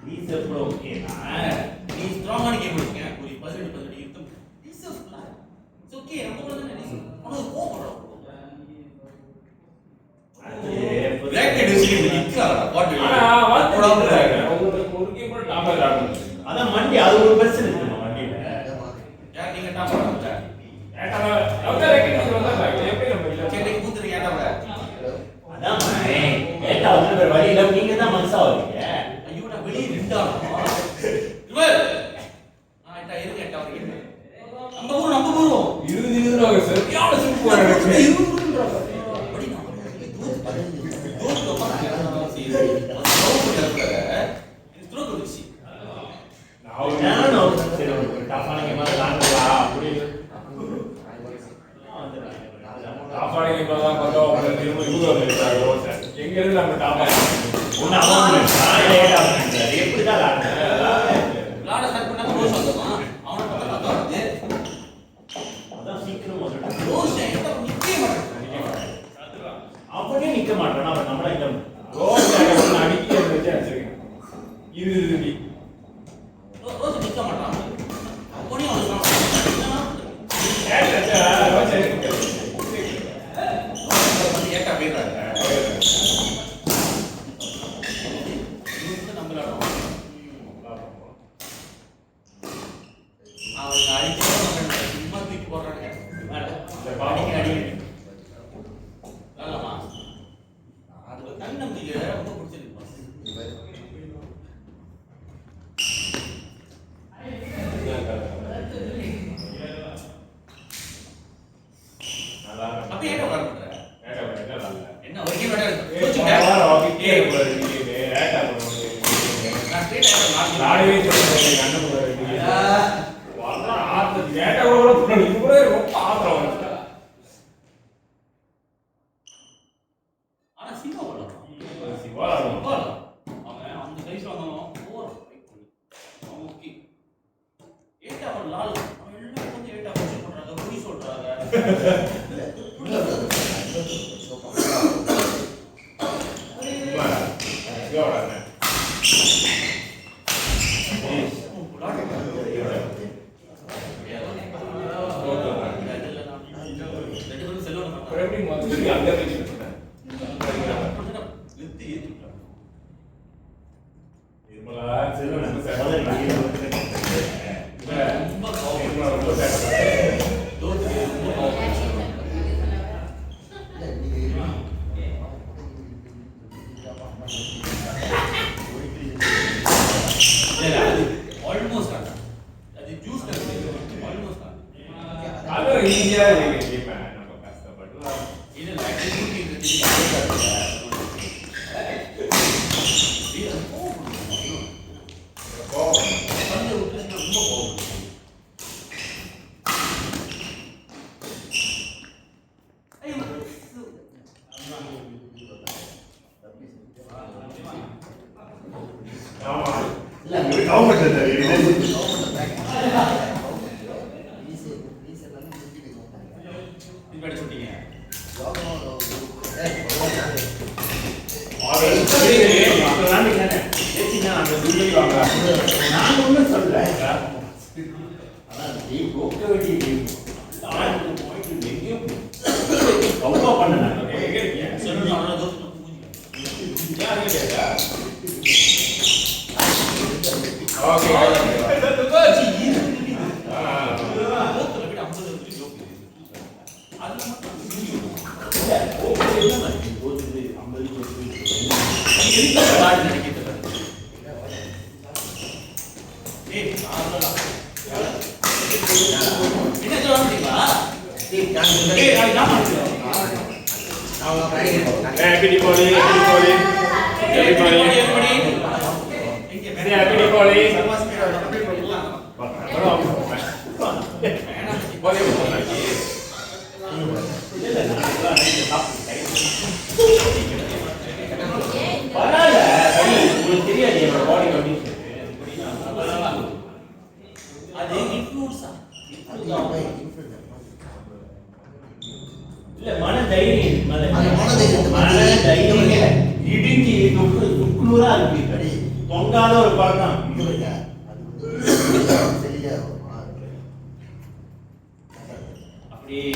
He's a pro. Okay, he's strong on game. पूरी 18 एकदम. He's a player. It's okay. हम तो बोलते हैं नहीं. हम तो वो बोल रहा हूँ. Black and white में इतना what do you? what problem है? உங்களுக்கு ஒரு கேம் கூட டாப் ஆகறாங்க. அதான் மண்டி அது ஒரு பிரச்சனை இருக்கு மண்டில. யார் நீங்க டாப் ஆகறாங்க? ஏட்டா அவங்க ரேட்டிங் வந்தாங்க. எப்படி நம்ம இல்ல. சென்னைக்கு கூத்துறீங்க ஏட்டாவ. அதான் மணி. ஏட்டா வந்து வேற வழி இல்ல நீங்க தான் மனசா வரீங்க. ஐயோ நான் வெளிய நின்றானோ. இவர் ஏட்டா இருங்க ஏட்டா வரீங்க. நம்ம ஊரு 20 ரூபாய் சரியான சூப்பு போறாங்க. 20 ரூபாய். படி நான் தோத்து உட்கார்ந்து சீரி. ஸ்ட்ரோக் வந்துச்சு. நான் சரி ஒரு டஃபான கேம் விளையாடலாம் அப்படி. டஃபான கேம் தான் பார்த்தோம். அவங்க திரும்ப 20 ரூபாய் எங்க இருந்து நம்ம டாப் ஒண்ணு அவன் லேட் ஆகுது. எப்படி தான் விளையாட ஸ்டார்ட் பண்ணா ரோஸ் வந்தமா. அவன பார்த்தா வந்து அதான் சீக்கிரம் வந்து ரோஸ் என்ன நிக்க மாட்டான். அப்படியே நிக்க மாட்டான். அவன் நம்மள இந்த ரோஸ் அடிக்கி வச்சு அடிச்சிருக்கேன். இது ரோஸ் நிக்க மாட்டான். அப்படியே அவன் சொல்றான். ஏட்டா ரோஸ் இருக்கு. ஏட்டா பேறாங்க. அவங்க அடிச்சு சும்மா தூக்கி போடுறாங்க. அந்த பாடிக்கு அடி. நல்லமா. அது தன்னம்பிக்கை ரொம்ப பிடிச்சிருக்கு. நல்லா அப்ப ஏன் வளர்ற? என்ன ஒரு கேம் விளையாடு. நான் ஸ்ட்ரைட் ஆயிட்டு நாளையே சொல்றேன் கண்ணு போடுறேன். வர்ற ஆத்து டேட்டா கூட போடுறது இது கூட ரொம்ப ஆத்திரம் வருது. ஆனா சிவா வரலாம். சிவா அவன் அந்த சைஸ்ல வந்தானோ போற ஃபைட் பண்ணி. அவன் ஓகே. ஏட்டா அவன் லால் அவன் எல்லாம் வந்து ஏட்டா புஷ் பண்றாங்க. புடி சொல்றாங்க. நான் ஒன்னும் சொல்றேன். அதான் நீ போக்க வேண்டிய கௌரவ பண்ண Happy Diwali, everybody. Happy Diwali. மன தைரியம் மன தைரியம் இடிஞ்சி துக்குநூறா இருக்கு தொங்க தூங்காத ஒரு பழக்கம் அப்படியே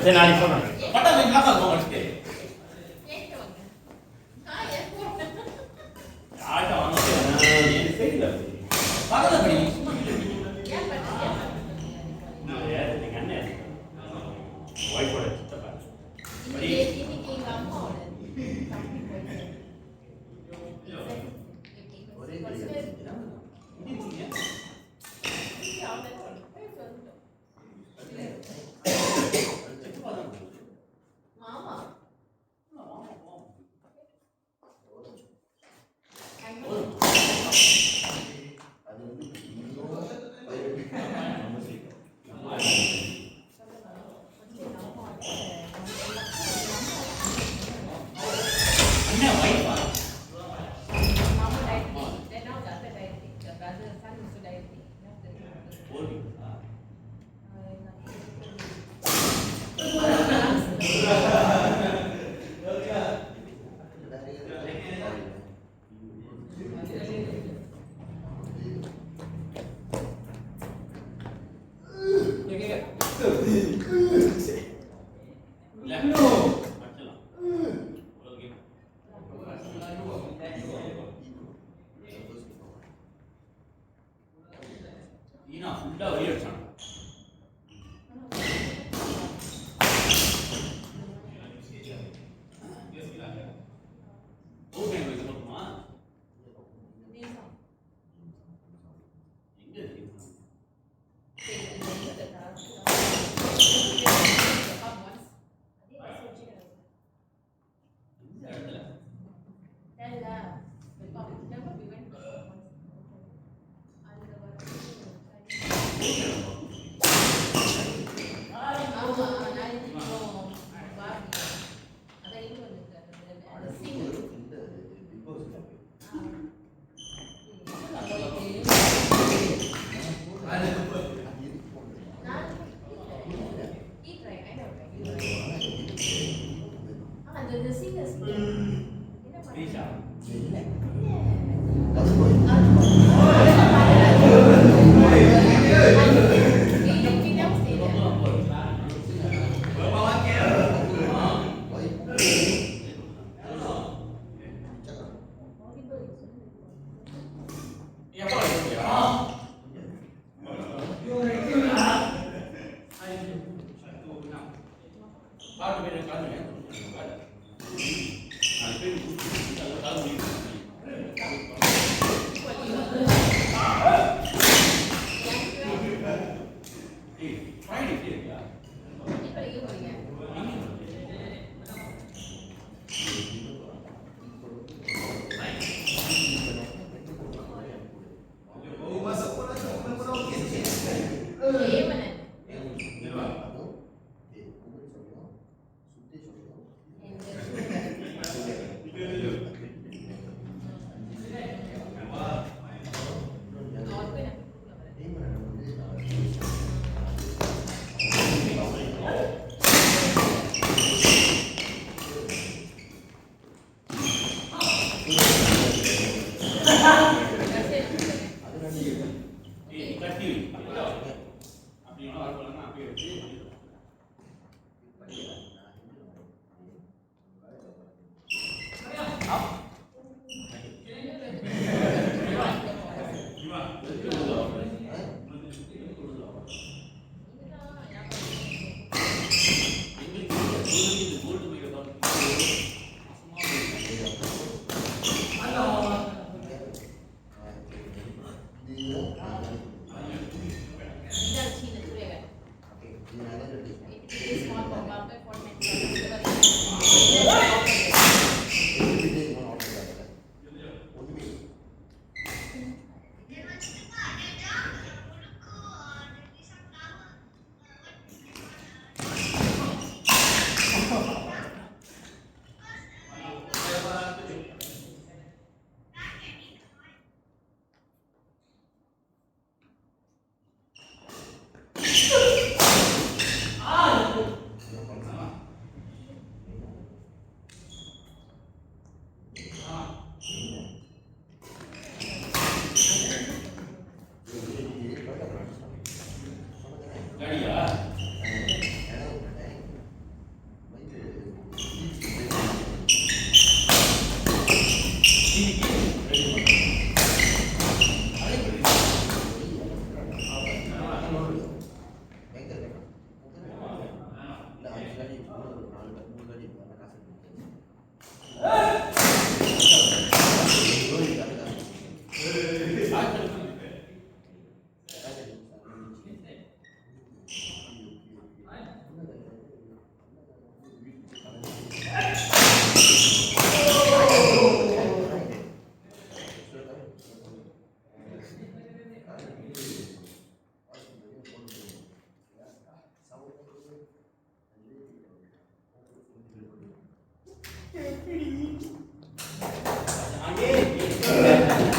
சரி நாளைக்கு போறேன். பட்டா நீ காசா போங்க அடிச்சு ஆட்டா வந்து செய்யல பக்கத்துல படி சும்மா நான் ஏத்துங்க அண்ணே வைஃபோட சித்தப்பா படி ஈனா ஃபுல்லா வெளிய வச்சான் ஓகே வைக்க போமா எங்க இருக்கு